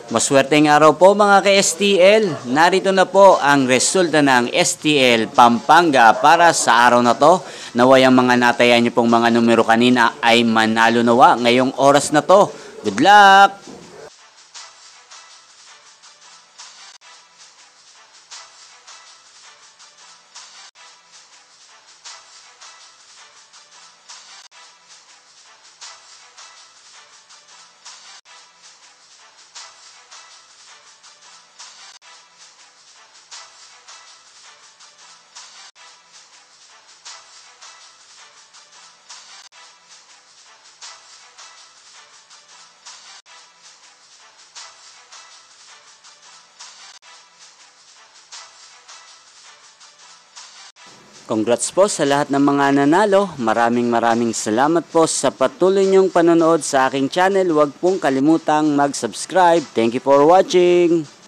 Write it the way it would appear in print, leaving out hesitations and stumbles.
Maswerteng araw po mga ka-STL. Narito na po ang resulta ng STL Pampanga para sa araw na to. Naway ang mga natayan niyo pong mga numero kanina ay manalo nawa ngayong oras na to. Good luck! Congrats po sa lahat ng mga nanalo. Maraming salamat po sa patuloy niyong panonood sa aking channel. Huwag pong kalimutang mag-subscribe. Thank you for watching.